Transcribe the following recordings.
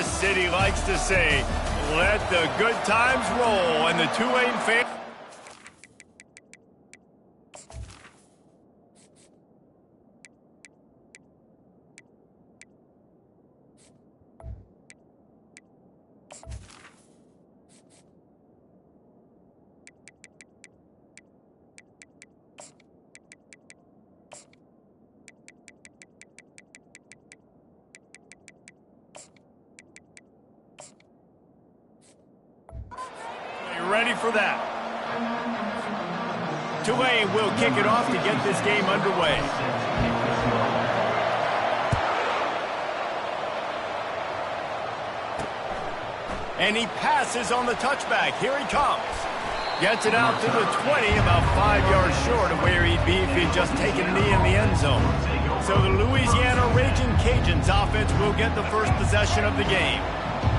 city likes to say, let the good times roll, and the Tulane fans... Ready for that. Tulane will kick it off to get this game underway. And he passes on the touchback. Here he comes. Gets it out to the 20, about 5 yards short of where he'd be if he'd just taken a knee in the end zone. So the Louisiana Raging Cajuns offense will get the first possession of the game.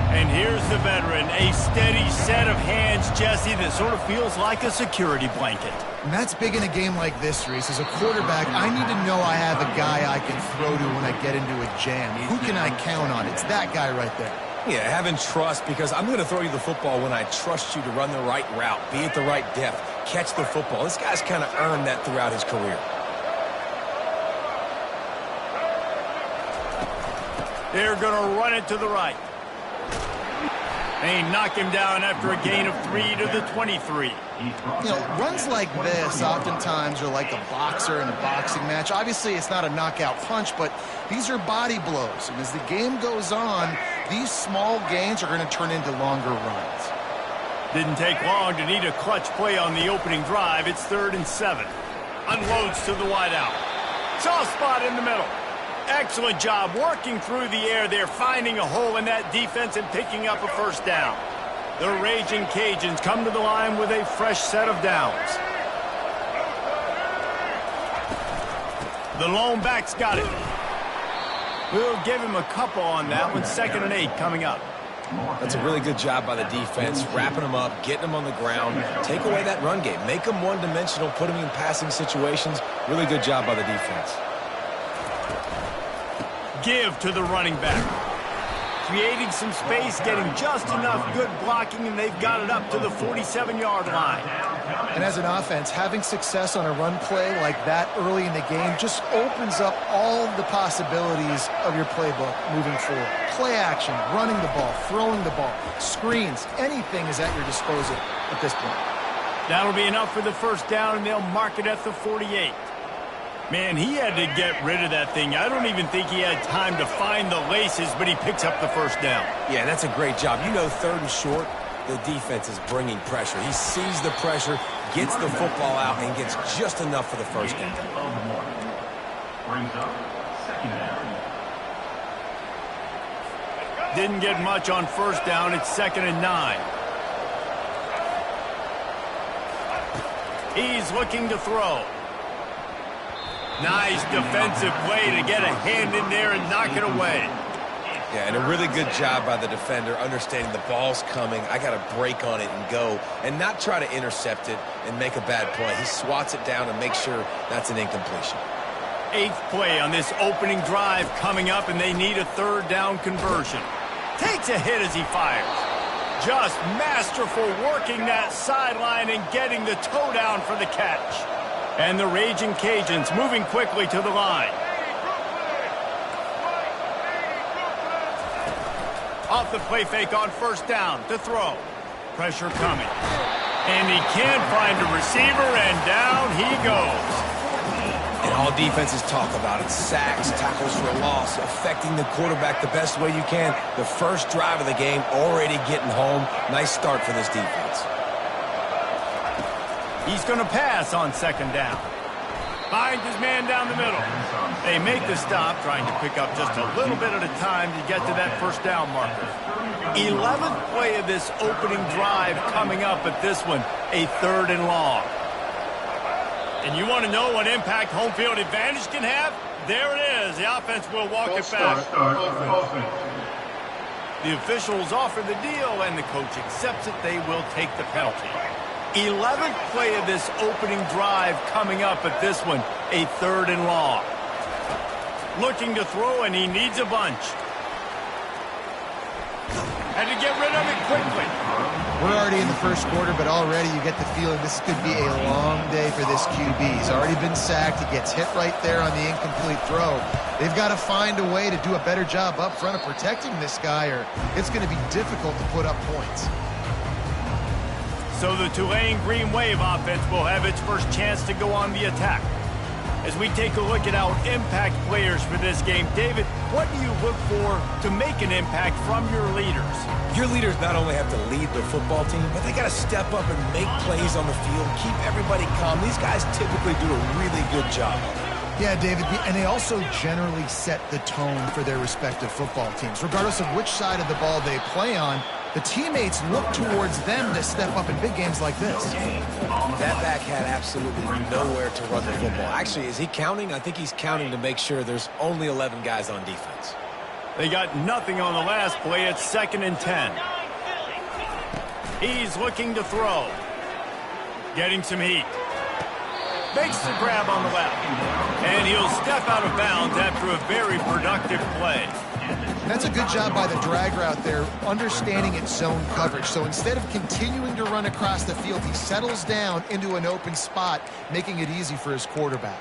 And here's the veteran, a steady set of hands, Jesse, that sort of feels like a security blanket. And that's big in a game like this, Reese. As a quarterback, I need to know I have a guy I can throw to when I get into a jam. Who can I count on? It's that guy right there. Yeah, having trust, because I'm going to throw you the football when I trust you to run the right route, be at the right depth, catch the football. This guy's kind of earned that throughout his career. They're going to run it to the right. They knock him down after a gain of 3 to the 23. You know, runs like this oftentimes are like a boxer in a boxing match. Obviously, it's not a knockout punch, but these are body blows. And as the game goes on, these small gains are going to turn into longer runs. Didn't take long to need a clutch play on the opening drive. It's 3rd and 7. Unloads to the wideout. Soft spot in the middle. Excellent job working through the air there, finding a hole in that defense and picking up a first down. The Raging Cajuns come to the line with a fresh set of downs. The lone back's got it. We'll give him a couple on that one. 2nd and 8 coming up. That's a really good job by the defense, wrapping them up, getting them on the ground. Take away that run game. Make them one-dimensional, put them in passing situations. Really good job by the defense. Give to the running back. Creating some space, getting just enough good blocking, and they've got it up to the 47-yard line. And as an offense, having success on a run play like that early in the game just opens up all the possibilities of your playbook moving forward. Play action, running the ball, throwing the ball, screens, anything is at your disposal at this point. That'll be enough for the first down, and they'll mark it at the 48. Man, he had to get rid of that thing. I don't even think he had time to find the laces, but he picks up the first down. Yeah, that's a great job. You know, 3rd and short, the defense is bringing pressure. He sees the pressure, gets the football out, and gets just enough for the first down. Didn't get much on first down. It's 2nd and 9. He's looking to throw. Nice defensive play to get a hand in there and knock it away. Yeah, and a really good job by the defender, understanding the ball's coming. I got to break on it and go, and not try to intercept it and make a bad play. He swats it down and makes sure that's an incompletion. 8th play on this opening drive coming up, and they need a 3rd down conversion. Takes a hit as he fires. Just masterful working that sideline and getting the toe down for the catch. And the Raging Cajuns moving quickly to the line. Off the play fake on first down to throw. Pressure coming. And he can't find a receiver, and down he goes. And all defenses talk about it. Sacks, tackles for a loss, affecting the quarterback the best way you can. The first drive of the game already getting home. Nice start for this defense. He's going to pass on 2nd down. Finds his man down the middle. They make the stop, trying to pick up just a little bit at a time to get to that first down marker. 11th play of this opening drive coming up, but this one, a 3rd and long. And you want to know what impact home field advantage can have? There it is. The offense will walk it back. The officials offer the deal, and the coach accepts it. They will take the penalty. 11th play of this opening drive coming up, but this one, a 3rd and long. Looking to throw, and he needs a bunch. Had to get rid of it quickly. We're already in the first quarter, but already you get the feeling this could be a long day for this QB. He's already been sacked. He gets hit right there on the incomplete throw. They've got to find a way to do a better job up front of protecting this guy, or it's going to be difficult to put up points. So the Tulane Green Wave offense will have its first chance to go on the attack. As we take a look at our impact players for this game, David, what do you look for to make an impact from your leaders? Your leaders not only have to lead the football team, but they got to step up and make plays on the field, keep everybody calm. These guys typically do a really good job. Yeah, David, and they also generally set the tone for their respective football teams. Regardless of which side of the ball they play on, the teammates look towards them to step up in big games like this. That back had absolutely nowhere to run the football. Actually, is he counting? I think he's counting to make sure there's only 11 guys on defense. They got nothing on the last play. It's 2nd and 10. He's looking to throw. Getting some heat. Makes the grab on the left. And he'll step out of bounds after a very productive play. That's a good job by the drag route there, understanding its zone coverage. So instead of continuing to run across the field, he settles down into an open spot, making it easy for his quarterback.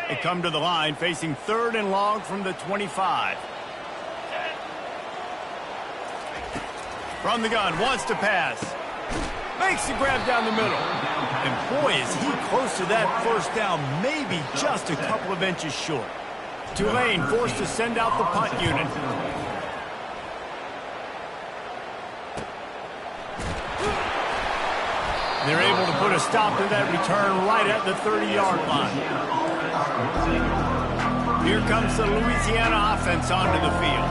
They come to the line facing 3rd and long from the 25. From the gun, wants to pass. Makes the grab down the middle. And boy, is he close to that first down, maybe just a couple of inches short. Tulane forced to send out the punt unit. They're able to put a stop to that return right at the 30-yard line. Here comes the Louisiana offense onto the field.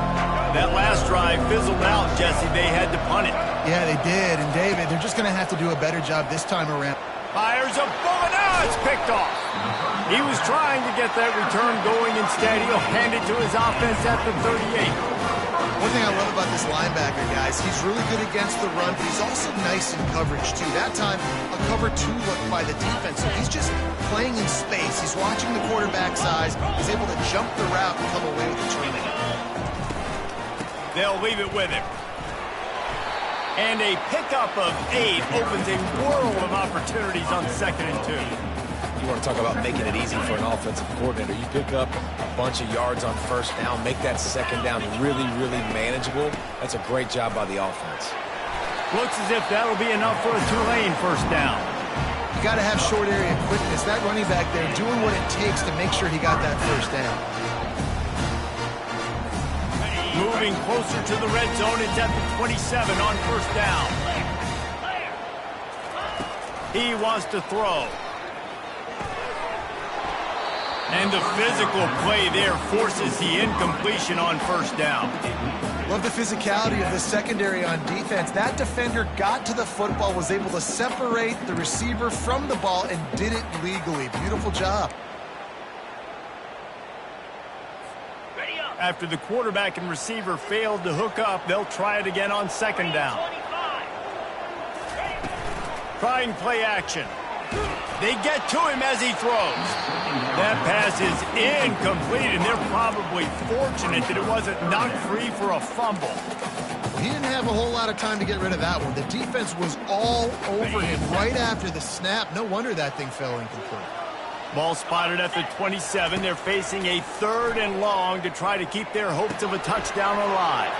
That last drive fizzled out, Jesse. They had to punt it. Yeah, they did. And, David, they're just going to have to do a better job this time around. Fires a bullet. Now it's picked off. He was trying to get that return going. Instead, he'll hand it to his offense at the 38. One thing I love about this linebacker, guys, he's really good against the run, but he's also nice in coverage, too. That time, a cover 2 look by the defense. So he's just playing in space. He's watching the quarterback's eyes. He's able to jump the route and come away with a turnover. They'll leave it with him. And a pickup of 8 opens a world of opportunities on 2nd and 2. You want to talk about making it easy for an offensive coordinator. You pick up a bunch of yards on first down, make that 2nd down really, really manageable. That's a great job by the offense. Looks as if that'll be enough for a Tulane first down. You got to have short area quickness. That running back there doing what it takes to make sure he got that first down. Moving closer to the red zone, it's at the 27 on first down. He wants to throw. And the physical play there forces the incompletion on first down. Love the physicality of the secondary on defense. That defender got to the football, was able to separate the receiver from the ball, and did it legally. Beautiful job. After the quarterback and receiver failed to hook up, they'll try it again on 2nd down. Trying play action. They get to him as he throws. That pass is incomplete, and they're probably fortunate that it wasn't knocked free for a fumble. He didn't have a whole lot of time to get rid of that one. The defense was all over him right after the snap. No wonder that thing fell incomplete. Ball spotted at the 27. They're facing a 3rd and long to try to keep their hopes of a touchdown alive.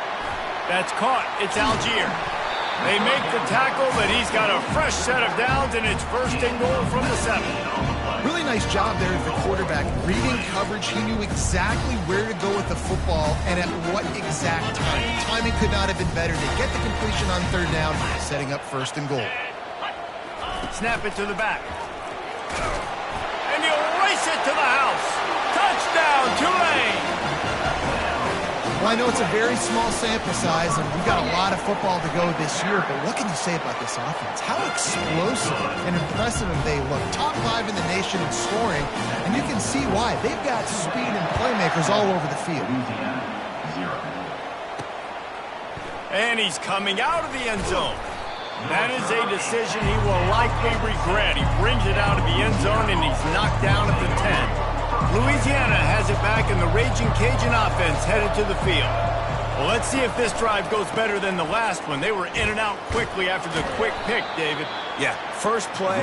That's caught. It's Algier. They make the tackle, but he's got a fresh set of downs, and it's 1st and goal from the 7. Really nice job there of the quarterback. Reading coverage, he knew exactly where to go with the football and at what exact time. Timing could not have been better to get the completion on 3rd down, setting up 1st and goal. Snap it to the back. And he'll race it to the house. Touchdown, Tulane! Well, I know it's a very small sample size, and we've got a lot of football to go this year, but what can you say about this offense? How explosive and impressive they look. Top 5 in the nation in scoring, and you can see why. They've got speed and playmakers all over the field. And he's coming out of the end zone. That is a decision he will likely regret. He brings it out of the end zone, and he's knocked down at the 10. Louisiana has it back, and the Raging Cajun offense headed to the field. Well, let's see if this drive goes better than the last one. They were in and out quickly after the quick pick, David. Yeah, first play,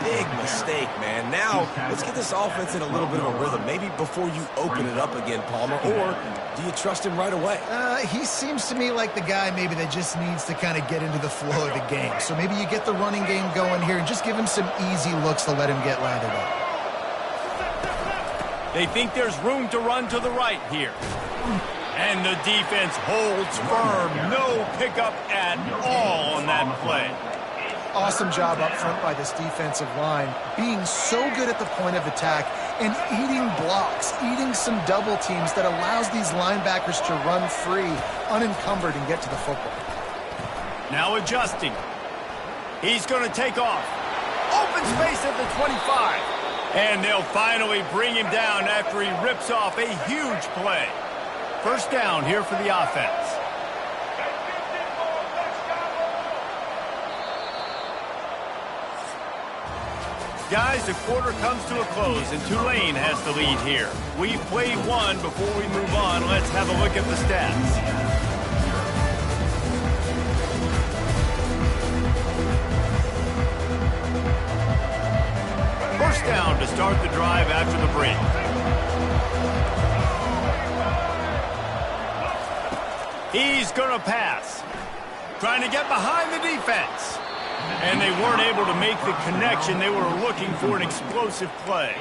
big mistake, man. Now, let's get this offense in a little bit of a rhythm. Maybe before you open it up again, Palmer, or do you trust him right away? He seems to me like the guy maybe that just needs to kind of get into the flow of the game. So maybe you get the running game going here and just give him some easy looks to let him get lathered up. They think there's room to run to the right here. And the defense holds firm. No pickup at all on that play. Awesome job up front by this defensive line, being so good at the point of attack and eating blocks, eating some double teams that allows these linebackers to run free, unencumbered, and get to the football. Now adjusting. He's going to take off. Open space at the 25. And they'll finally bring him down after he rips off a huge play. First down here for the offense. Guys, the quarter comes to a close, and Tulane has the lead here. We've played one. Before we move on, let's have a look at the stats. First down to start the drive after the break. He's going to pass. Trying to get behind the defense. And they weren't able to make the connection. They were looking for an explosive play.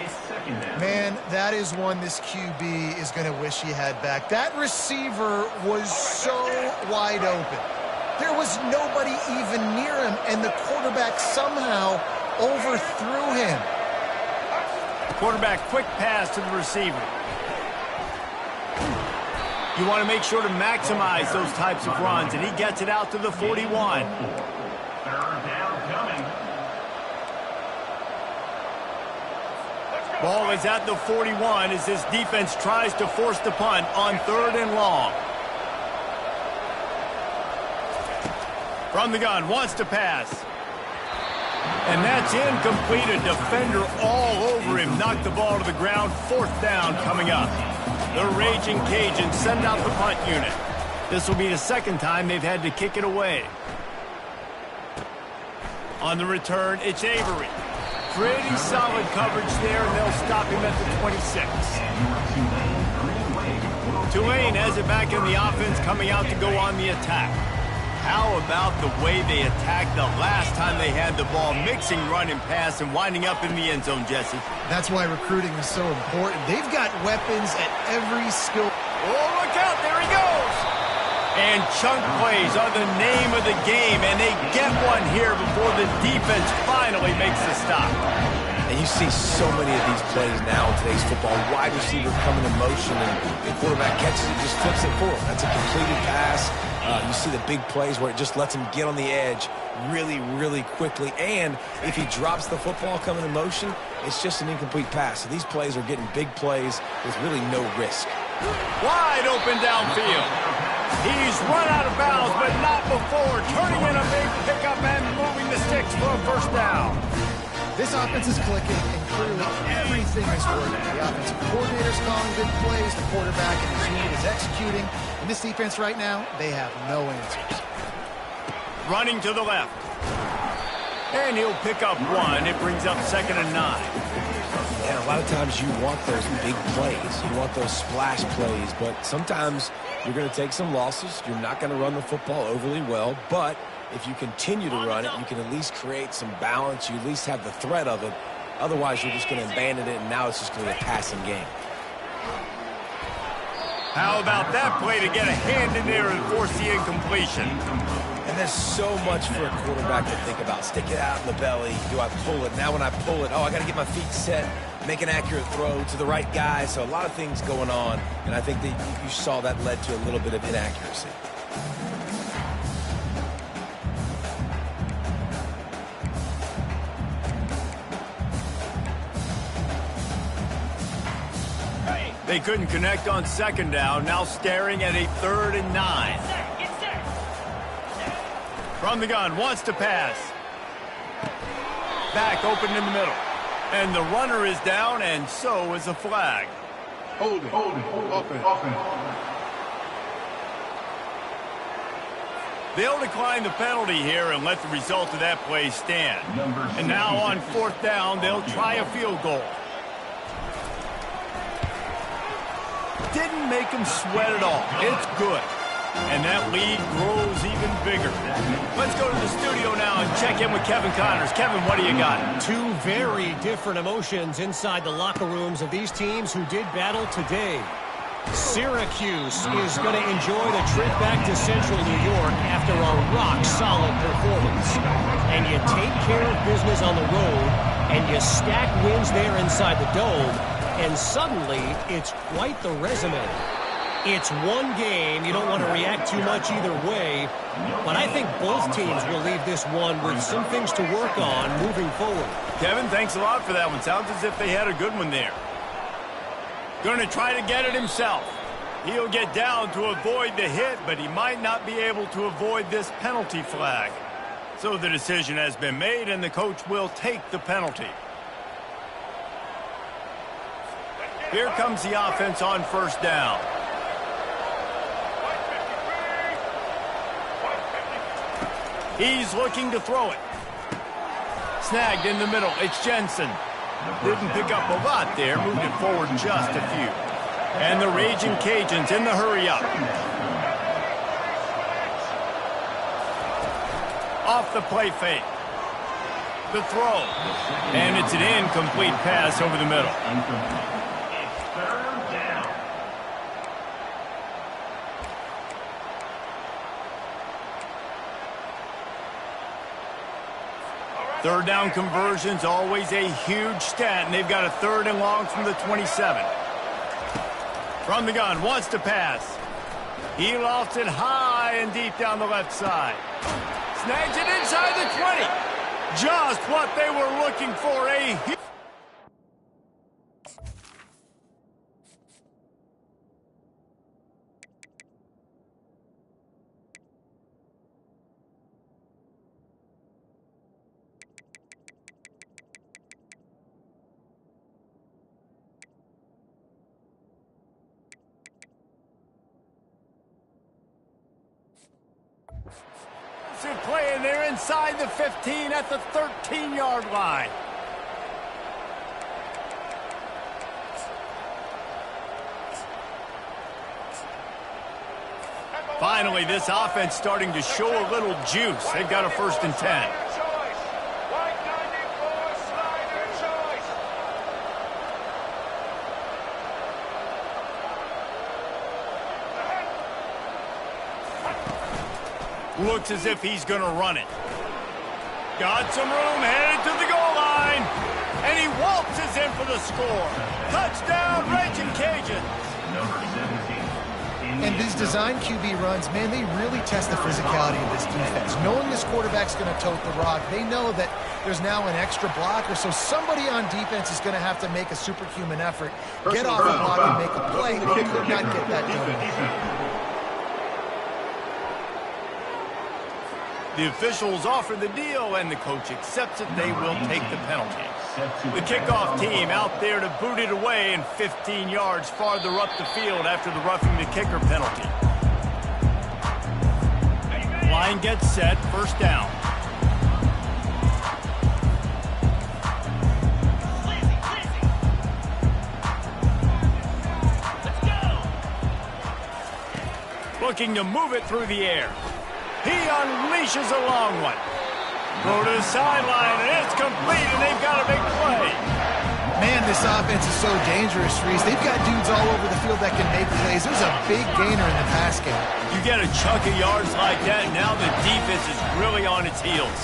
Man, that is one this QB is going to wish he had back. That receiver was so wide open. There was nobody even near him, and the quarterback somehow overthrew him. Quarterback quick pass to the receiver. You want to make sure to maximize those types of runs, and he gets it out to the 41. Ball is at the 41 as this defense tries to force the punt on 3rd and long. From the gun, wants to pass. And that's incomplete. A defender all over him. Knocked the ball to the ground. 4th down coming up. The Raging Cajuns send out the punt unit. This will be the 2nd time they've had to kick it away. On the return, it's Avery. Pretty solid coverage there, and they'll stop him at the 26. Tulane has it back in the offense, coming out to go on the attack. How about the way they attacked the last time they had the ball, mixing run and pass and winding up in the end zone, Jesse? That's why recruiting is so important. They've got weapons at every skill. Oh, look out, there he goes! And chunk plays are the name of the game, and they get one here before the defense finally makes the stop. And you see so many of these plays now in today's football. Wide receiver coming in motion, and the quarterback catches it, just flips it for him. That's a completed pass. You see the big plays where it just lets him get on the edge really, really quickly. And if he drops the football coming in motion, it's just an incomplete pass. So these plays are getting big plays with really no risk. Wide open downfield. He's run out of bounds, but not before. Turning in a big pickup and moving the sticks for a first down. This offense is clicking, and clearly everything is working. The offensive coordinator's calling good plays. The quarterback and his unit is executing. And this defense right now, they have no answers. Running to the left. And he'll pick up 1. It brings up 2nd and 9. And a lot of times you want those big plays. You want those splash plays. But sometimes you're going to take some losses. You're not going to run the football overly well. But if you continue to run it, you can at least create some balance. You at least have the threat of it. Otherwise, you're just going to abandon it, and now it's just going to be a passing game. How about that play to get a hand in there and force the incompletion? And there's so much for a quarterback to think about. Stick it out in the belly. Do I pull it? Now when I pull it, oh, I got to get my feet set, make an accurate throw to the right guy. So a lot of things going on, and I think that you saw that led to a little bit of inaccuracy. They couldn't connect on 2nd down. Now staring at a 3rd and 9. From the gun, wants to pass. Back open in the middle. And the runner is down, and so is a flag. Hold it. Offense. They'll decline the penalty here and let the result of that play stand. And now on 4th down, they'll try a field goal. Didn't make him sweat at all. It's good. And that lead grows even bigger. Let's go to the studio now and check in with Kevin Connors. Kevin, what do you got? Two very different emotions inside the locker rooms of these teams who did battle today. Syracuse is going to enjoy the trip back to Central New York after a rock-solid performance. And you take care of business on the road, and you stack wins there inside the Dome, and suddenly it's quite the resume. It's one game. You don't want to react too much either way, but I think both teams will leave this one with some things to work on moving forward. Kevin, thanks a lot for that one. Sounds as if they had a good one there. Going to try to get it himself. He'll get down to avoid the hit, but he might not be able to avoid this penalty flag. So the decision has been made, and the coach will take the penalty. Here comes the offense on 1st down. He's looking to throw it. Snagged in the middle. It's Jensen. Didn't pick up a lot there. Moved it forward just a few. And the Raging Cajuns in the hurry-up. Off the play fake. The throw. And it's an incomplete pass over the middle. Third down conversion's always a huge stat, and they've got a 3rd and long from the 27. From the gun, wants to pass. He lofts it high and deep down the left side. Snags it inside the 20. Just what they were looking for, a play, and they're inside the 15 at the 13-yard line. Finally, this offense starting to show a little juice. They've got a 1st and 10. Looks as if he's going to run it. Got some room, headed to the goal line. And he waltzes in for the score. Touchdown, Raging Cajuns. And these design QB runs, man, they really test the physicality of this defense. Knowing this quarterback's going to tote the rock, they know that there's now an extra blocker, so somebody on defense is going to have to make a superhuman effort, get off the block and make a play. They could not get that done. The officials offer the deal, and the coach accepts it. They will take the penalty. The kickoff team out there to boot it away and 15 yards farther up the field after the roughing the kicker penalty. Line gets set, 1st down. Looking to move it through the air. He unleashes a long one. Throw to the sideline, and it's complete, and they've got a big play. Man, this offense is so dangerous, Reese. They've got dudes all over the field that can make plays. There's a big gainer in the pass game. You get a chunk of yards like that, now the defense is really on its heels.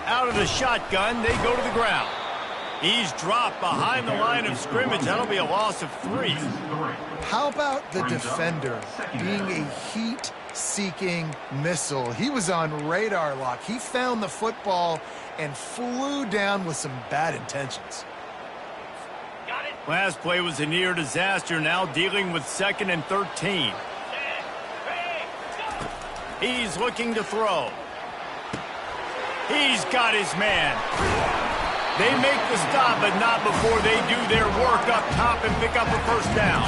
Out of the shotgun, they go to the ground. He's dropped behind the line of scrimmage. That'll be a loss of 3. How about the defender being a heat-seeking missile? He was on radar lock. He found the football and flew down with some bad intentions. Last play was a near disaster, now dealing with 2nd and 13. He's looking to throw. He's got his man. They make the stop, but not before they do their work up top and pick up a first down.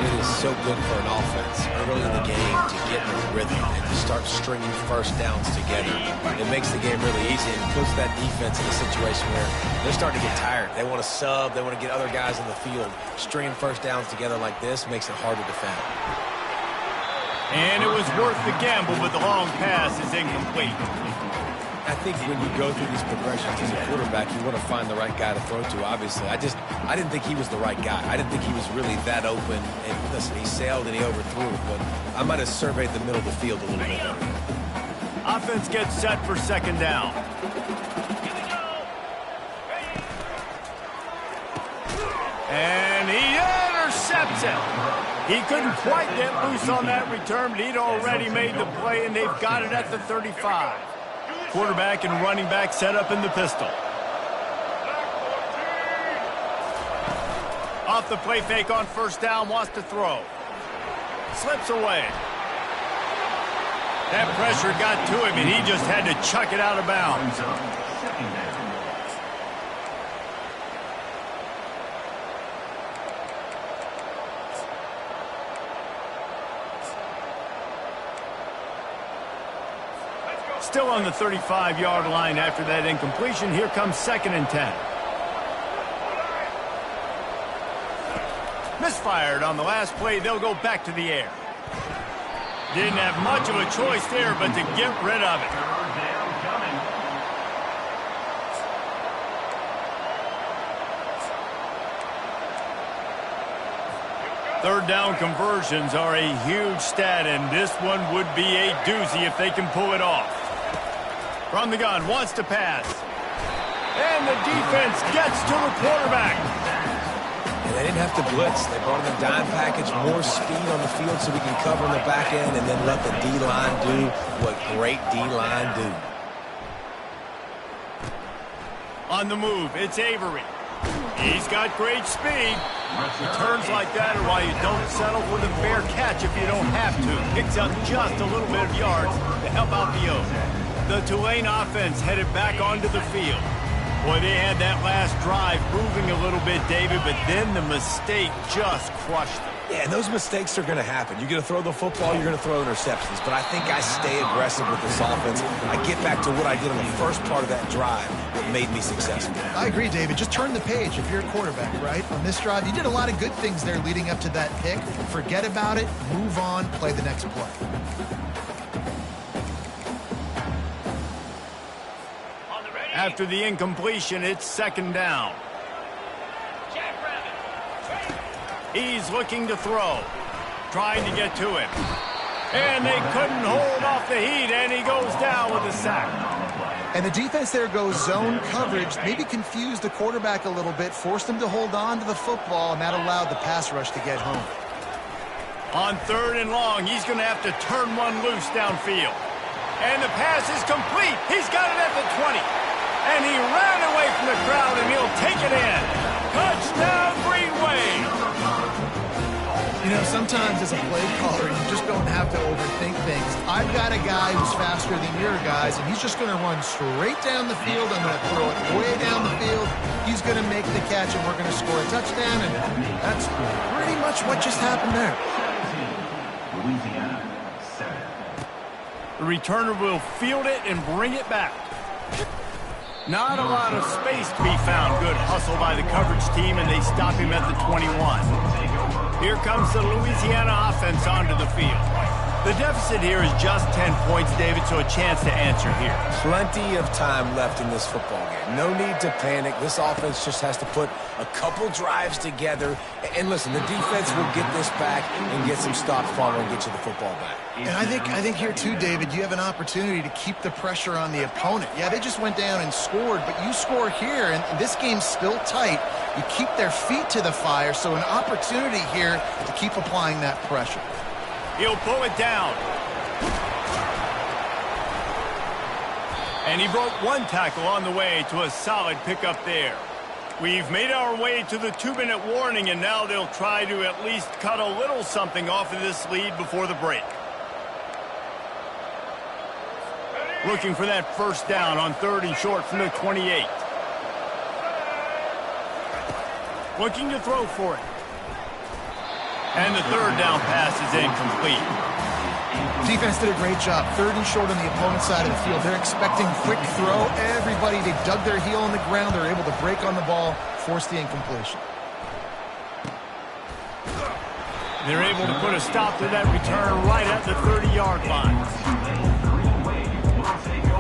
It is so good for an offense early in the game to get in a rhythm and to start stringing first downs together. It makes the game really easy and puts that defense in a situation where they're starting to get tired. They want to sub. They want to get other guys in the field. Stringing first downs together like this makes it hard to defend. And it was worth the gamble, but the long pass is incomplete. I think when you go through these progressions as a quarterback, you want to find the right guy to throw to, obviously. I didn't think he was the right guy. I didn't think he was really that open. And listen, he sailed and he overthrew it, but I might have surveyed the middle of the field a little bit better. Offense gets set for second down. And he intercepts it. He couldn't quite get loose on that return, but he'd already made the play, and they've got it at the 35. Quarterback and running back set up in the pistol. Off the play fake on first down, wants to throw. Slips away. That pressure got to him, and he just had to chuck it out of bounds. Still on the 35-yard line after that incompletion. Here comes 2nd and 10. Misfired on the last play. They'll go back to the air. Didn't have much of a choice there, but to get rid of it. Third down conversions are a huge stat, and this one would be a doozy if they can pull it off. From the gun, wants to pass. And the defense gets to the quarterback. And they didn't have to blitz. They brought in the dime package, more speed on the field so we can cover in the back end and then let the D-line do what great D-line do. On the move, it's Avery. He's got great speed. Returns like that are why you don't settle for the fair catch if you don't have to. Picks up just a little bit of yards to help out the O. The Tulane offense headed back onto the field. Boy, they had that last drive moving a little bit, David, but then the mistake just crushed them. Yeah, and those mistakes are going to happen. You're going to throw the football, you're going to throw interceptions. But I think I stay aggressive with this offense. I get back to what I did on the first part of that drive that made me successful. I agree, David. Just turn the page if you're a quarterback, right? On this drive, you did a lot of good things there leading up to that pick. Forget about it, move on, play the next play. After the incompletion, it's 2nd down. He's looking to throw, trying to get to him. And they couldn't hold off the heat, and he goes down with a sack. And the defense there goes zone coverage, maybe confused the quarterback a little bit, forced him to hold on to the football, and that allowed the pass rush to get home. On 3rd and long, he's going to have to turn one loose downfield. And the pass is complete. He's got it at the 20. And he ran away from the crowd, and he'll take it in. Touchdown, Green Wave! You know, sometimes as a play caller, you just don't have to overthink things. I've got a guy who's faster than your guys, and he's just going to run straight down the field. I'm going to throw it way down the field. He's going to make the catch, and we're going to score a touchdown, and that's pretty much what just happened there. The returner will field it and bring it back. Not a lot of space to be found. Good hustle by the coverage team, and they stop him at the 21. Here comes the Louisiana offense onto the field. The deficit here is just 10 points, David, so a chance to answer here. Plenty of time left in this football game. No need to panic. This offense just has to put a couple drives together. And listen, the defense will get this back and get some stops following and get you the football back. And I think here too, David, you have an opportunity to keep the pressure on the opponent. Yeah, they just went down and scored, but you score here, and this game's still tight. You keep their feet to the fire, so an opportunity here to keep applying that pressure. He'll pull it down. And he broke one tackle on the way to a solid pickup there. We've made our way to the 2-minute warning, and now they'll try to at least cut a little something off of this lead before the break. Looking for that first down on 3rd and short from the 28. Looking to throw for it. And the third down pass is incomplete. Defense did a great job. 3rd and short on the opponent's side of the field. They're expecting quick throw. Everybody, they dug their heel on the ground. They're able to break on the ball, force the incompletion. They're able to put a stop to that return right at the 30-yard line.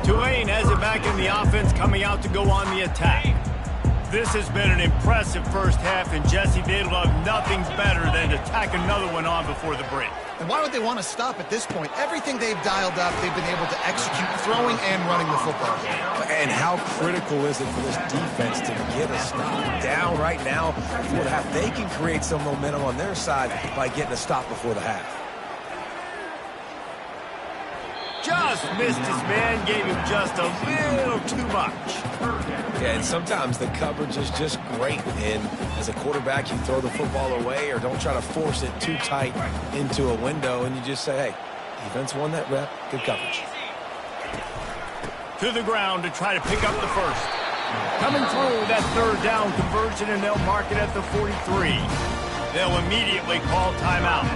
Tulane has it back in the offense, coming out to go on the attack. This has been an impressive first half, and Jesse, they'd love nothing better than to tack another one on before the break. And why would they want to stop at this point? Everything they've dialed up, they've been able to execute throwing and running the football. And how critical is it for this defense to get a stop down right now before the half? They can create some momentum on their side by getting a stop before the half. Just missed his man, gave him just a little too much. Yeah, and sometimes the coverage is just great. And as a quarterback, you throw the football away or don't try to force it too tight into a window, and you just say, hey, defense won that rep, good coverage. To the ground to try to pick up the first. Coming through that 3rd down conversion, and they'll mark it at the 43. They'll immediately call timeout.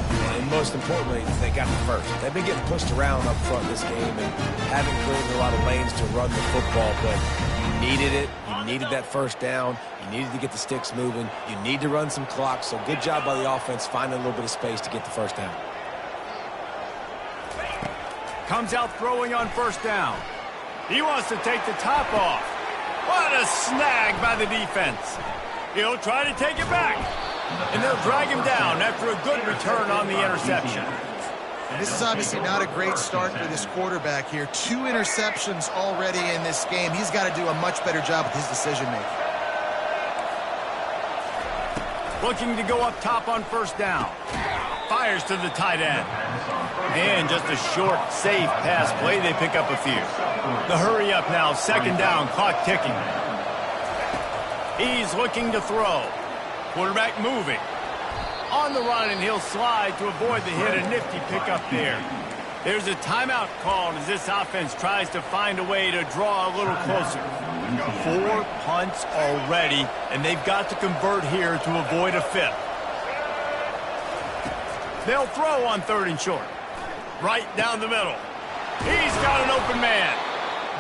And most importantly, they got the first. They've been getting pushed around up front this game and haven't created a lot of lanes to run the football, but you needed it. You needed that first down. You needed to get the sticks moving. You need to run some clock, so good job by the offense finding a little bit of space to get the first down. Comes out throwing on 1st down. He wants to take the top off. What a snag by the defense. He'll try to take it back. And they'll drag him down after a good return on the interception. This is obviously not a great start for this quarterback here. 2 interceptions already in this game. He's got to do a much better job with his decision-making. Looking to go up top on 1st down. Fires to the tight end. And just a short, safe pass play. They pick up a few. The hurry up now. 2nd down. Clock ticking. He's looking to throw. Quarterback moving. On the run, and he'll slide to avoid the hit. A nifty pickup there. There's a timeout called as this offense tries to find a way to draw a little closer. 4 punts already, and they've got to convert here to avoid a 5th. They'll throw on 3rd and short. Right down the middle. He's got an open man.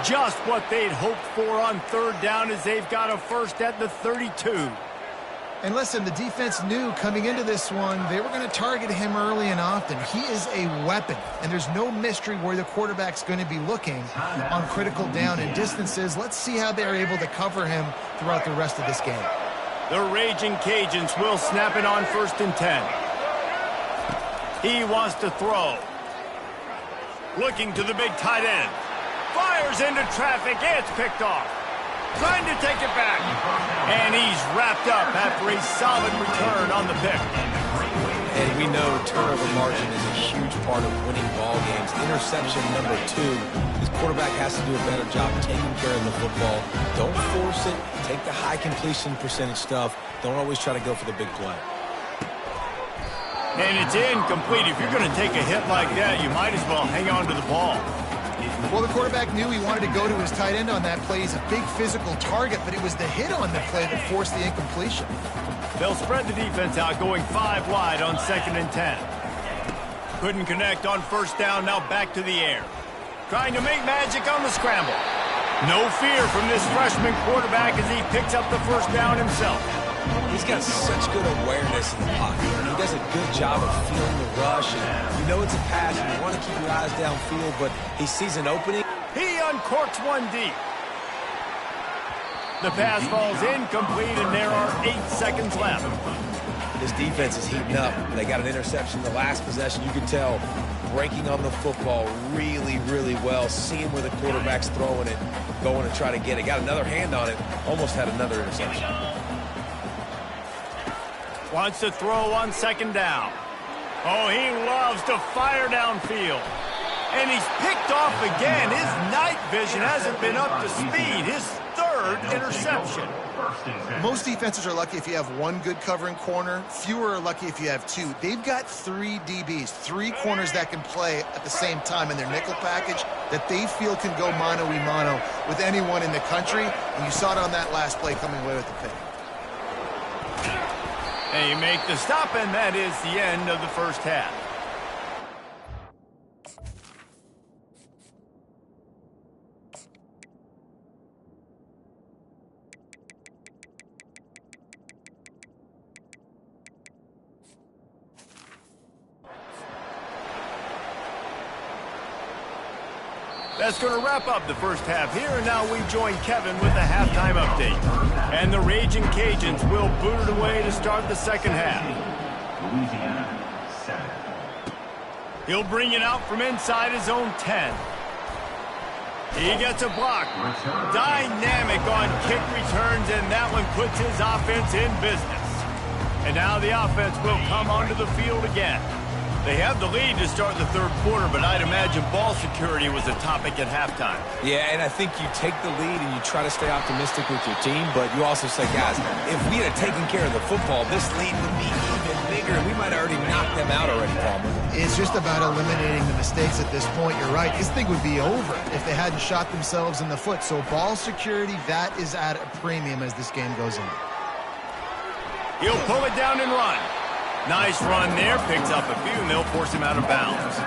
Just what they'd hoped for on 3rd down, as they've got a first at the 32. And listen, the defense knew coming into this one, they were going to target him early and often. He is a weapon, and there's no mystery where the quarterback's going to be looking on critical down and distances. Let's see how they're able to cover him throughout the rest of this game. The Raging Cajuns will snap it on 1st and 10. He wants to throw. Looking to the big tight end. Fires into traffic. It's picked off. Trying to take it back. And he's wrapped up after a solid return on the pick. And we know turnover margin is a huge part of winning ball games. Interception number 2. This quarterback has to do a better job taking care of the football. Don't force it. Take the high completion percentage stuff. Don't always try to go for the big play. And it's incomplete. If you're going to take a hit like that, you might as well hang on to the ball. Well, the quarterback knew he wanted to go to his tight end on that play. He's a big physical target, but it was the hit on the play that forced the incompletion. They'll spread the defense out, going 5 wide on 2nd and 10. Couldn't connect on 1st down, now back to the air. Trying to make magic on the scramble. No fear from this freshman quarterback as he picks up the 1st down himself. He's got such good awareness in the pocket. He does a good job of feeling the rush. And you know it's a pass, and you want to keep your eyes downfield, but he sees an opening. He uncorks one deep. The pass falls incomplete, and there are 8 seconds left. This defense is heating up. They got an interception the last possession. You can tell breaking on the football really, really well, seeing where the quarterback's throwing it, going to try to get it. Got another hand on it, almost had another interception. Wants to throw on 2nd down. Oh, he loves to fire downfield. And he's picked off again. His night vision hasn't been up to speed. His 3rd interception. Most defenses are lucky if you have 1 good covering corner. Fewer are lucky if you have 2. They've got 3 DBs, 3 corners that can play at the same time in their nickel package that they feel can go mano-a-mano with anyone in the country. And you saw it on that last play coming away with the pick. And you make the stop, and that is the end of the first half. That's going to wrap up the first half here, and now we join Kevin with the halftime update. And the Raging Cajuns will boot it away to start the second half. Louisiana, 7. He'll bring it out from inside his own 10. He gets a block. Dynamic on kick returns, and that one puts his offense in business. And now the offense will come onto the field again. They have the lead to start the third quarter, but I'd imagine ball security was a topic at halftime. Yeah, and I think you take the lead and you try to stay optimistic with your team, but you also say, guys, if we had taken care of the football, this lead would be even bigger, and we might have already knocked them out already, Palmer. It's just about eliminating the mistakes at this point. You're right. This thing would be over if they hadn't shot themselves in the foot. So ball security, that is at a premium as this game goes on. He'll pull it down and run. Nice run there, picks up a few, and they'll force him out of bounds.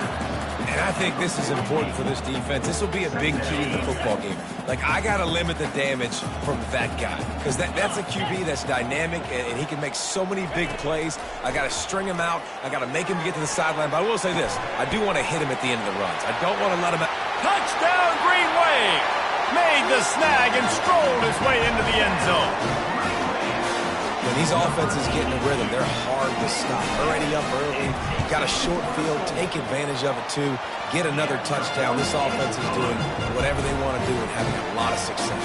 And I think this is important for this defense. This will be a big key in the football game. Like, I got to limit the damage from that guy because that's a QB that's dynamic, and he can make so many big plays. I got to string him out. I got to make him get to the sideline. But I will say this. I do want to hit him at the end of the runs. I don't want to let him out. Touchdown, Green Wave! Made the snag and strolled his way into the end zone. When these offenses get in a rhythm, they're hard to stop. Already up early, got a short field, take advantage of it too, get another touchdown. This offense is doing whatever they want to do and having a lot of success.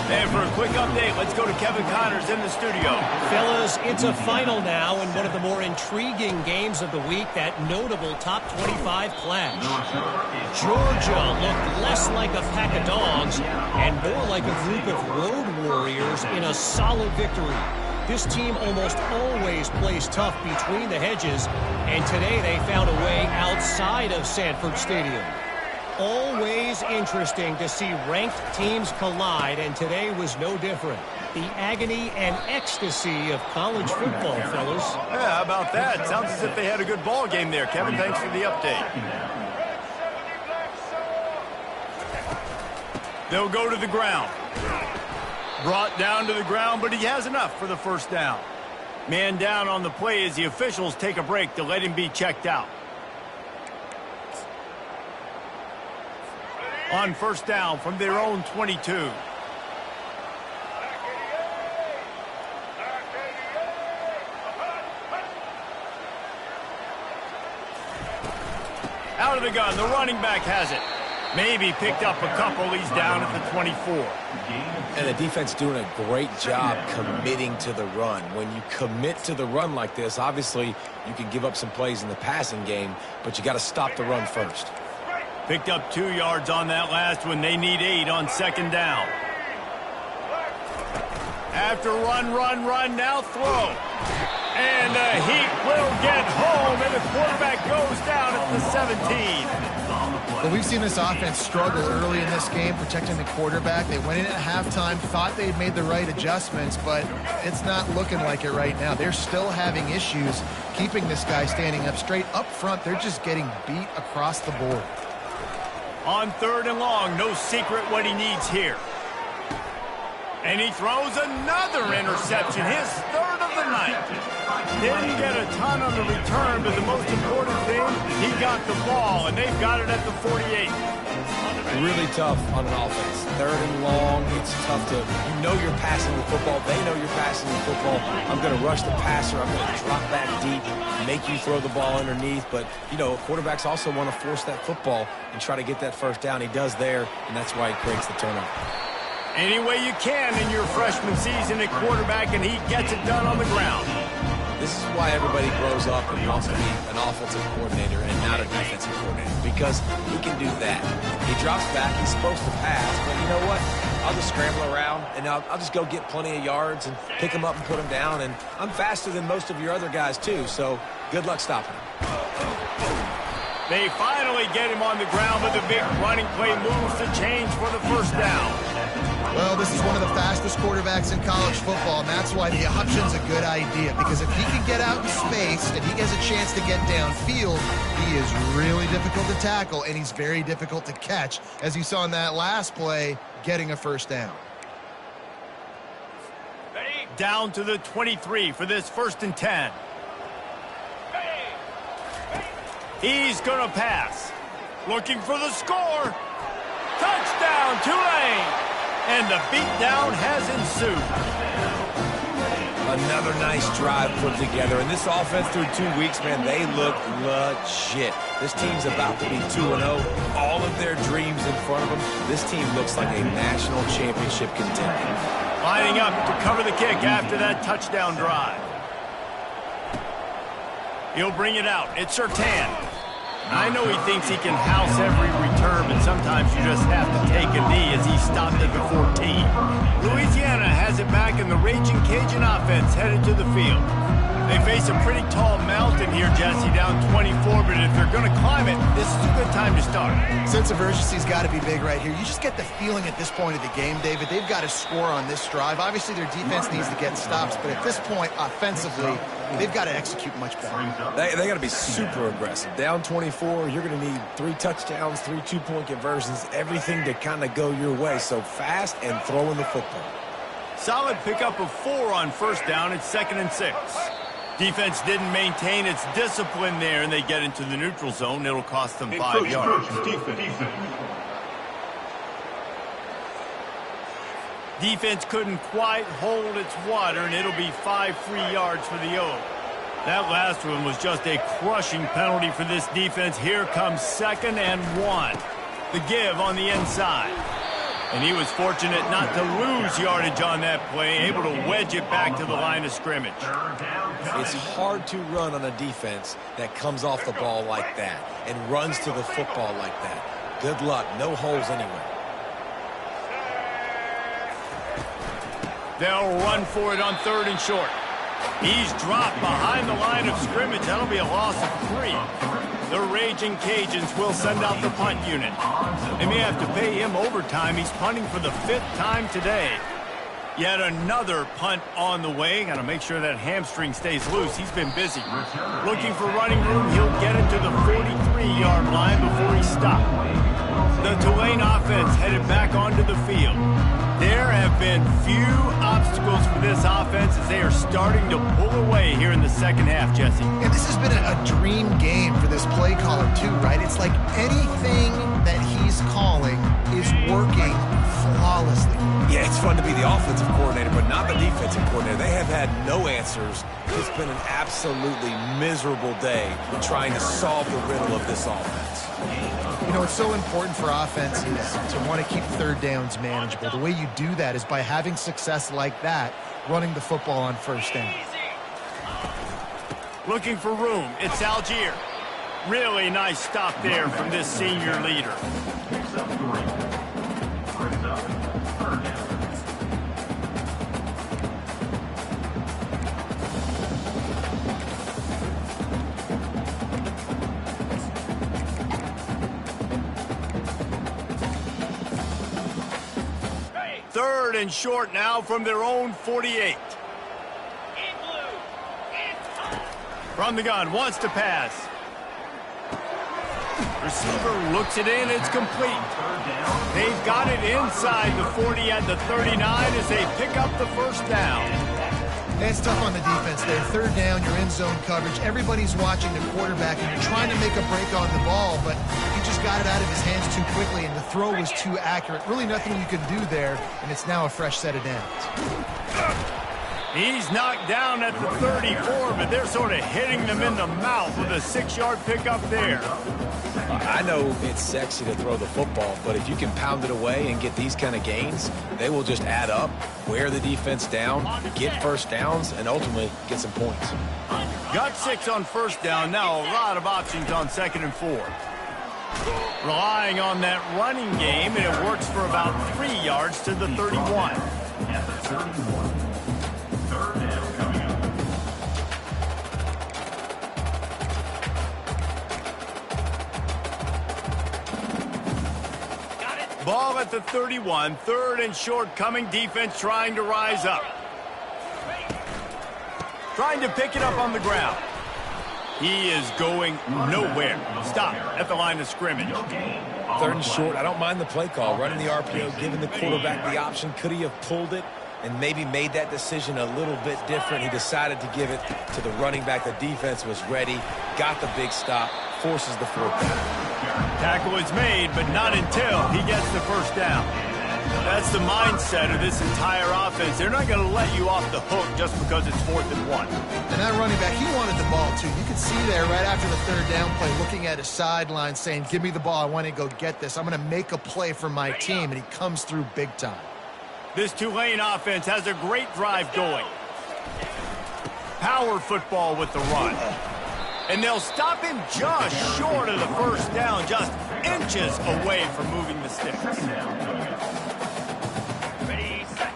And for a quick update, let's go to Kevin Connors in the studio. Fellas, it's a final now in one of the more intriguing games of the week, that notable top 25 clash. Georgia looked less like a pack of dogs and more like a group of road warriors in a solid victory. This team almost always plays tough between the hedges, and today they found a way outside of Sanford Stadium. Always interesting to see ranked teams collide, and today was no different. The agony and ecstasy of college football, fellas. Yeah, how about that? Sounds as if they had a good ball game there. Kevin, thanks for the update. They'll go to the ground. Brought down to the ground, but he has enough for the first down. Man down on the play as the officials take a break to let him be checked out. On first down from their own 22. Out of the gun, the running back has it. Maybe picked up a couple. He's down at the 24. And the defense doing a great job committing to the run. When you commit to the run like this, obviously you can give up some plays in the passing game, but you got to stop the run first. Picked up 2 yards on that last one. They need 8 on second down. After run, now throw. And the Heat will get home, and the quarterback goes down at the 17. But we've seen this offense struggle early in this game, protecting the quarterback. They went in at halftime, thought they'd made the right adjustments, but it's not looking like it right now. They're still having issues keeping this guy standing up straight. Up front, they're just getting beat across the board. On third and long, no secret what he needs here. And he throws another interception, his third of the night. Didn't get a ton on the return, but the most important thing, he got the ball, and they've got it at the 48. Really tough on an offense. Third and long, it's tough to, you know you're passing the football. They know you're passing the football. I'm going to rush the passer. I'm going to drop back deep, make you throw the ball underneath. But, you know, quarterbacks also want to force that football and try to get that first down. He does there, and that's why he creates the turnover. Any way you can in your freshman season at quarterback, and he gets it done on the ground. This is why everybody grows up and wants to be an offensive coordinator and not a defensive coordinator, because he can do that. He drops back, he's supposed to pass, but you know what? I'll just scramble around, and I'll just go get plenty of yards and pick him up and put him down, and I'm faster than most of your other guys too, so good luck stopping him. They finally get him on the ground, but the big running play moves the change for the first down. Well, this is one of the fastest quarterbacks in college football, and that's why the option's a good idea, because if he can get out in space and he has a chance to get downfield, he is really difficult to tackle, and he's very difficult to catch, as you saw in that last play, getting a first down. Down to the 23 for this 1st and 10. He's going to pass. Looking for the score. Touchdown, Tulane. And the beatdown has ensued. Another nice drive put together. And this offense through 2 weeks, man, they look legit. This team's about to be 2-0. All of their dreams in front of them. This team looks like a national championship contender. Lining up to cover the kick after that touchdown drive. He'll bring it out. It's Surtain. I know he thinks he can house every return, but sometimes you just have to take a knee as he stopped at the 14. Louisiana has it back in the Raging Cajun offense headed to the field. They face a pretty tall mountain here, Jesse, down 24, but if they're going to climb it, this is a good time to start. Sense of urgency's got to be big right here. You just get the feeling at this point of the game, David, they've got to score on this drive. Obviously, their defense needs to get stops, but at this point, offensively, they've got to execute much better. They got to be super aggressive. Down 24, you're going to need 3 touchdowns, 3 two-point conversions, everything to kind of go your way. So fast and throwing the football. Solid pickup of 4 on 1st down. It's 2nd and 6. Defense didn't maintain its discipline there, and they get into the neutral zone. It'll cost them 5 yards. Defense couldn't quite hold its water, and it'll be 5 free yards for the O. That last one was just a crushing penalty for this defense. Here comes 2nd and 1. The give on the inside. And he was fortunate not to lose yardage on that play, able to wedge it back to the line of scrimmage. It's hard to run on a defense that comes off the ball like that and runs to the football like that. Good luck. No holes anywhere. They'll run for it on 3rd and short. He's dropped behind the line of scrimmage. That'll be a loss of 3. The Raging Cajuns will send out the punt unit. They may have to pay him overtime. He's punting for the 5th time today. Yet another punt on the way. Got to make sure that hamstring stays loose. He's been busy. Looking for running room. He'll get it to the 43-yard line before he stopped. The Tulane offense headed back onto the field. There have been few obstacles for this offense as they are starting to pull away here in the 2nd half, Jesse. And this has been a dream game for this play caller, too, right? It's like anything that he's calling is working flawlessly. Yeah, it's fun to be the offensive coordinator, but not the defensive coordinator. They have had no answers. It's been an absolutely miserable day trying to solve the riddle of this offense. You know, it's so important for offenses to want to keep 3rd downs manageable. The way you do that is by having success like that, running the football on 1st down. Looking for room. It's Algier. Really nice stop there from this senior leader. 3rd and short now from their own 48. From the gun, wants to pass. Receiver looks it in, it's complete. They've got it inside the 40 at the 39 as they pick up the 1st down. It's tough on the defense there. 3rd down, you're in zone coverage. Everybody's watching the quarterback, and you're trying to make a break on the ball, but he just got it out of his hands too quickly, and the throw was too accurate. Really nothing you can do there, and it's now a fresh set of downs. He's knocked down at the 34, but they're sort of hitting them in the mouth with a 6-yard pickup there. I know it's sexy to throw the football, but if you can pound it away and get these kind of gains, they will just add up, wear the defense down, get 1st downs, and ultimately get some points. Got 6 on 1st down. Now a lot of options on 2nd and 4. Relying on that running game, and it works for about 3 yards to the 31. At the 31. 3rd down coming up. Ball at the 31, third and short coming, defense trying to rise up. Trying to pick it up on the ground. He is going nowhere. Stop at the line of scrimmage. Third and short, I don't mind the play call. Running the RPO, giving the quarterback the option. Could he have pulled it and maybe made that decision a little bit different? He decided to give it to the running back. The defense was ready, got the big stop, forces the fourth down. Tackle is made, but not until he gets the first down. That's the mindset of this entire offense. They're not going to let you off the hook just because it's 4th and 1. And that running back, he wanted the ball too. You could see there right after the third down play, looking at his sideline saying, give me the ball, I want to go get this. I'm going to make a play for my team, and he comes through big time. This Tulane offense has a great drive going. Power football with the run. And they'll stop him just short of the first down, just inches away from moving the sticks. Ready, set.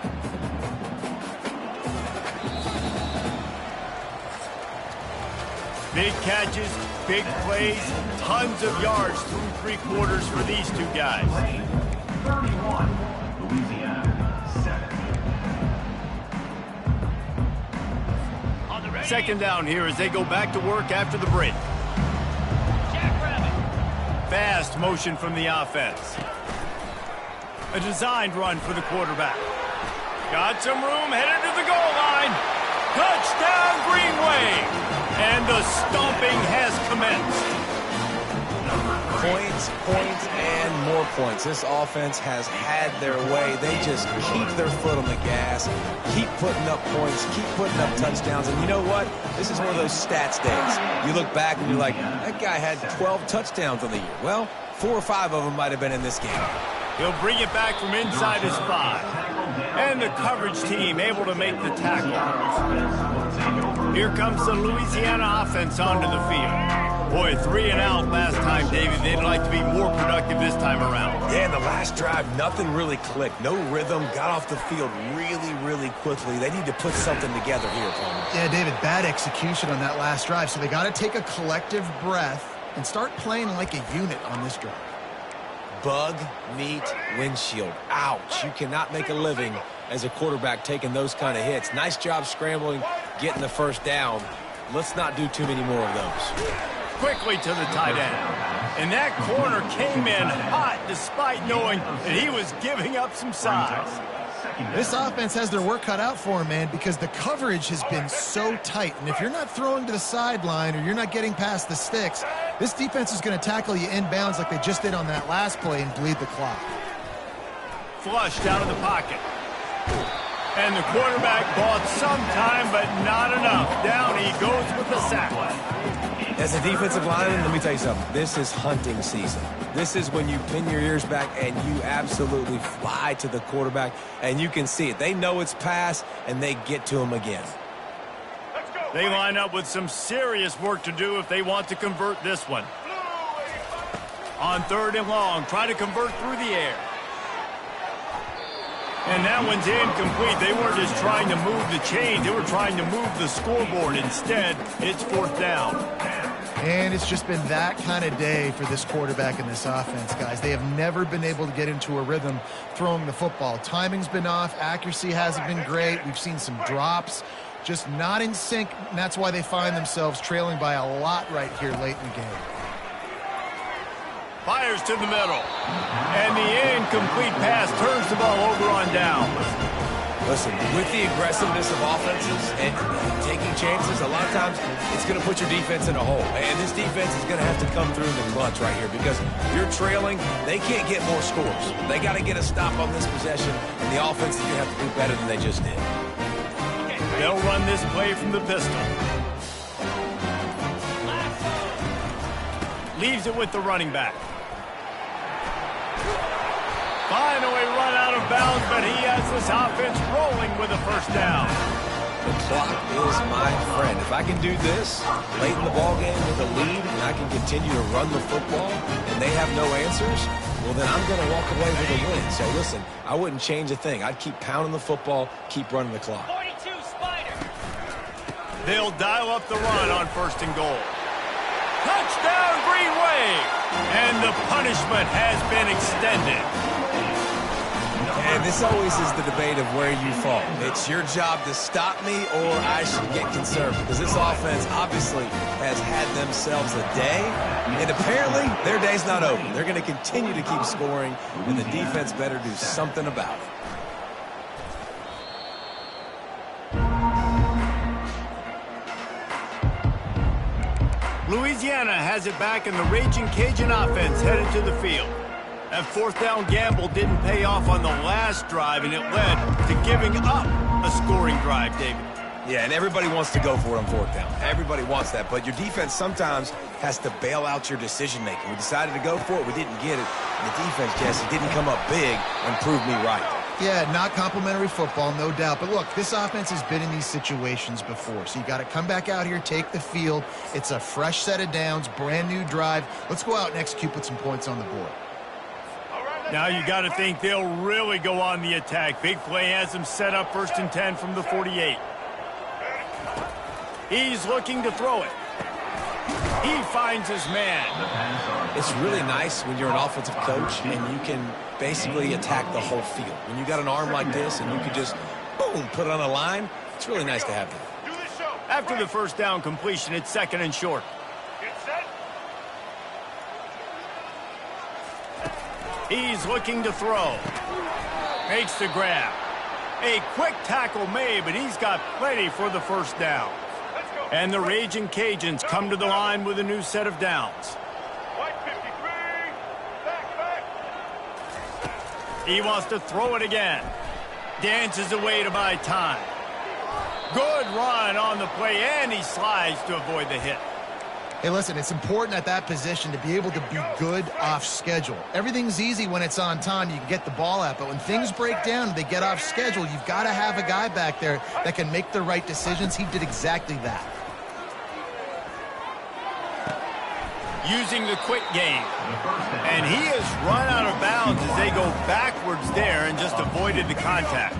Big catches, big plays, tons of yards through 3 quarters for these two guys. 31, Louisiana, 7. Second down here as they go back to work after the break. Fast motion from the offense. A designed run for the quarterback. Got some room, headed to the goal line. Touchdown, Green Wave. And the stomping has commenced. Points, points, and more points. This offense has had their way. They just keep their foot on the gas, keep putting up points, keep putting up touchdowns. And you know what? This is one of those stats days. You look back and you're like, that guy had 12 touchdowns on the year. Well, 4 or 5 of them might have been in this game. He'll bring it back from inside his 5. And the coverage team able to make the tackle. Here comes the Louisiana offense onto the field. Boy, 3 and out last time, David. They'd like to be more productive this time around. Yeah, in the last drive, nothing really clicked. No rhythm, got off the field really, really quickly. They need to put something together here, Palmer. Yeah, David, bad execution on that last drive. So they got to take a collective breath and start playing like a unit on this drive. Bug, meat, windshield. Ouch. You cannot make a living as a quarterback taking those kind of hits. Nice job scrambling, getting the first down. Let's not do too many more of those. Quickly to the tight end. And that corner came in hot despite knowing that he was giving up some size. This offense has their work cut out for them, man, because the coverage has been so tight. And if you're not throwing to the sideline or you're not getting past the sticks, this defense is going to tackle you inbounds like they just did on that last play and bleed the clock. Flushed out of the pocket. And the quarterback bought some time, but not enough. Down he goes with the sack. As a defensive lineman, let me tell you something. This is hunting season. This is when you pin your ears back and you absolutely fly to the quarterback, and you can see it. They know it's pass, and they get to him again. They line up with some serious work to do if they want to convert this one. On 3rd and long, try to convert through the air. And that one's incomplete. They weren't just trying to move the chain. They were trying to move the scoreboard. Instead, it's 4th down. And it's just been that kind of day for this quarterback and this offense, guys. They have never been able to get into a rhythm throwing the football. Timing's been off. Accuracy hasn't been great. We've seen some drops. Just not in sync, and that's why they find themselves trailing by a lot right here late in the game. Fires to the middle. And the incomplete pass turns the ball over on downs. Listen, with the aggressiveness of offenses and taking chances, a lot of times it's going to put your defense in a hole. And this defense is going to have to come through in the clutch right here because you're trailing. They can't get more scores. They got to get a stop on this possession, and the offense is going to have to do better than they just did. They'll run this play from the pistol. Leaves it with the running back. Finally run out of bounds, but he has this offense rolling with a first down. The clock is my friend. If I can do this late in the ballgame with a lead and I can continue to run the football and they have no answers, well, then I'm going to walk away with a win. So, listen, I wouldn't change a thing. I'd keep pounding the football, keep running the clock. 42 Spider. They'll dial up the run on 1st and goal. Touchdown, Green Wave. And the punishment has been extended. And this always is the debate of where you fall. It's your job to stop me or I should get concerned, because this offense obviously has had themselves a day, and apparently their day's not over. They're going to continue to keep scoring, and the defense better do something about it. Louisiana has it back, and the Raging Cajun offense headed to the field. That fourth down gamble didn't pay off on the last drive, and it led to giving up a scoring drive, David. Yeah, and everybody wants to go for it on fourth down. Everybody wants that, but your defense sometimes has to bail out your decision-making. We decided to go for it. We didn't get it. And the defense, Jesse, didn't come up big and prove me right. Yeah, not complimentary football, no doubt. But look, this offense has been in these situations before. So you got to come back out here, take the field. It's a fresh set of downs, brand new drive. Let's go out and execute, put some points on the board. Now you got to think they'll really go on the attack. Big play has them set up 1st and 10 from the 48. He's looking to throw it. He finds his man. It's really nice when you're an offensive coach and you can basically attack the whole field. When you got an arm like this and you can just, boom, put it on a line, it's really nice to have that. After the first down completion, it's 2nd and short. He's looking to throw. Makes the grab. A quick tackle made, but he's got plenty for the first down. And the Raging Cajuns come to the line with a new set of downs. He wants to throw it again. Dances away to buy time. Good run on the play, and he slides to avoid the hit. Hey, listen, it's important at that position to be able to be good off schedule. Everything's easy when it's on time. You can get the ball out, but when things break down, they get off schedule. You've got to have a guy back there that can make the right decisions. He did exactly that. Using the quick game. And he has run out of bounds as they go backwards there and just avoided the contact.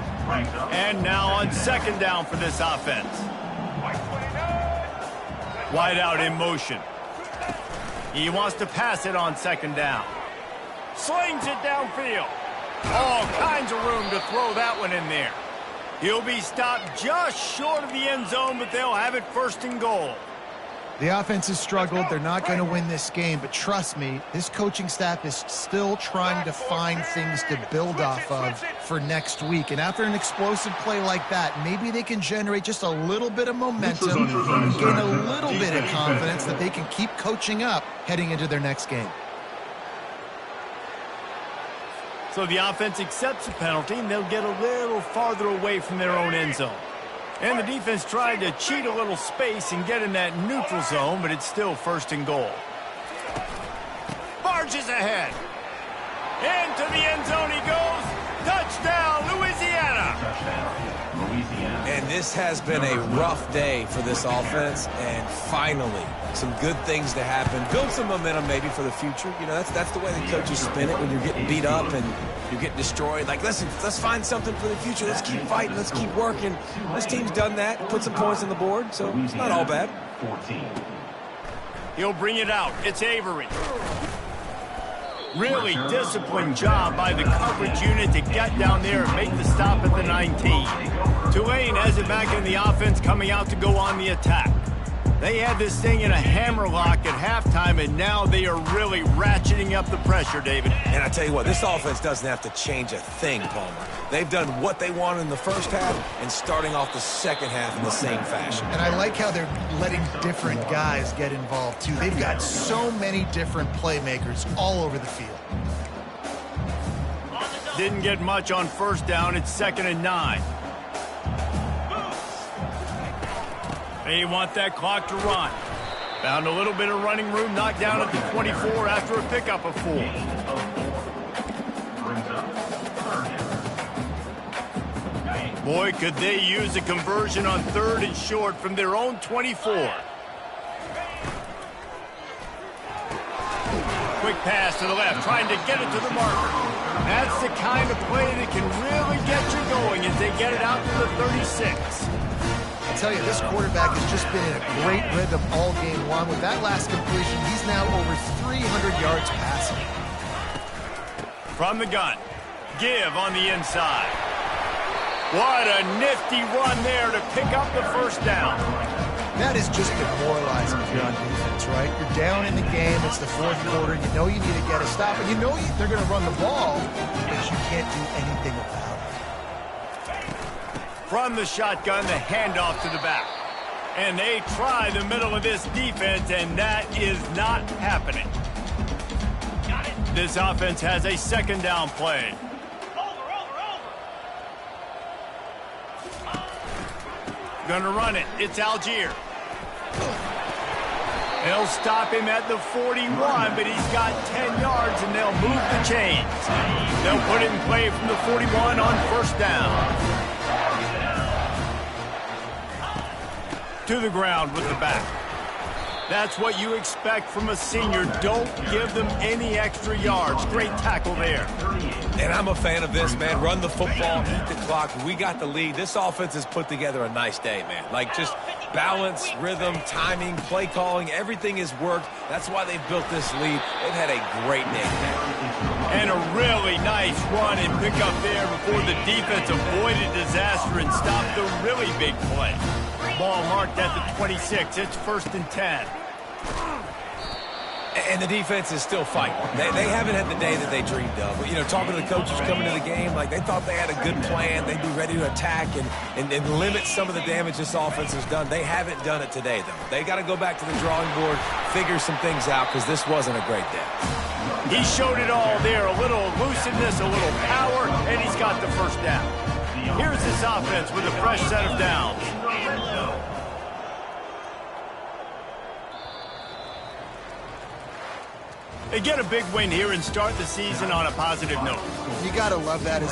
And now on 2nd down for this offense. Wide out in motion. He wants to pass it on 2nd down. Slings it downfield. All kinds of room to throw that one in there. He'll be stopped just short of the end zone, but they'll have it 1st and goal. The offense has struggled. They're not going to win this game, but trust me, this coaching staff is still trying to find things to build off of for next week. And after an explosive play like that, maybe they can generate just a little bit of momentum and gain a little bit of confidence that they can keep coaching up heading into their next game. So the offense accepts the penalty, and they'll get a little farther away from their own end zone. And the defense tried to cheat a little space and get in that neutral zone, but it's still 1st and goal. Barges ahead. Into the end zone he goes. Touchdown, Louisiana. And this has been a rough day for this offense, and finally, some good things to happen. Build some momentum maybe for the future. You know, that's the way the coaches spin it when you're getting beat up and you're getting destroyed. Like, listen, let's find something for the future. Let's keep fighting. Let's keep working. This team's done that. Put some points on the board, so it's not all bad. He'll bring it out. It's Avery. Really disciplined job by the coverage unit to get down there and make the stop at the 19. Tulane has it back in the offense, coming out to go on the attack. They had this thing in a hammerlock at halftime, and now they are really ratcheting up the pressure, David. And I tell you what, this offense doesn't have to change a thing, Palmer. They've done what they wanted in the first half and starting off the second half in the same fashion. And I like how they're letting different guys get involved, too. They've got so many different playmakers all over the field. Didn't get much on 1st down. It's 2nd and 9. They want that clock to run. Found a little bit of running room, knocked down at the 24 after a pickup of 4. Boy, could they use a conversion on 3rd and short from their own 24. Quick pass to the left, trying to get it to the marker. That's the kind of play that can really get you going as they get it out to the 36. I'll tell you, this quarterback has just been in a great rhythm all game long. With that last completion, he's now over 300 yards passing. From the gun, give on the inside. What a nifty run there to pick up the first down. That is just demoralizing if you're on defense, right? You're down in the game. It's the fourth quarter. You know you need to get a stop, and you know they're going to run the ball, but you can't do anything about it. From the shotgun, the handoff to the back. And they try the middle of this defense, and that is not happening. This offense has a second down play. Gonna run it. It's Algier. They'll stop him at the 41, but he's got 10 yards, and they'll move the chains. They'll put it in play from the 41 on first down. To the ground with the back. That's what you expect from a senior. Don't give them any extra yards. Great tackle there. And I'm a fan of this, man. Run the football, eat the clock. We got the lead. This offense has put together a nice day, man. Like, just balance, rhythm, timing, play calling, everything has worked. That's why they've built this lead. They've had a great day today. And a really nice run and pick up there before the defense avoided disaster and stopped the really big play. Ball marked at the 26. It's 1st and 10. And the defense is still fighting. They haven't had the day that they dreamed of. You know, talking to the coaches coming to the game, like they thought they had a good plan. They'd be ready to attack and limit some of the damage this offense has done. They haven't done it today, though. They got to go back to the drawing board, figure some things out, because this wasn't a great day. He showed it all there. A little elusiveness, a little power, and he's got the first down. Here's this offense with a fresh set of downs. They get a big win here and start the season on a positive note. You got to love that as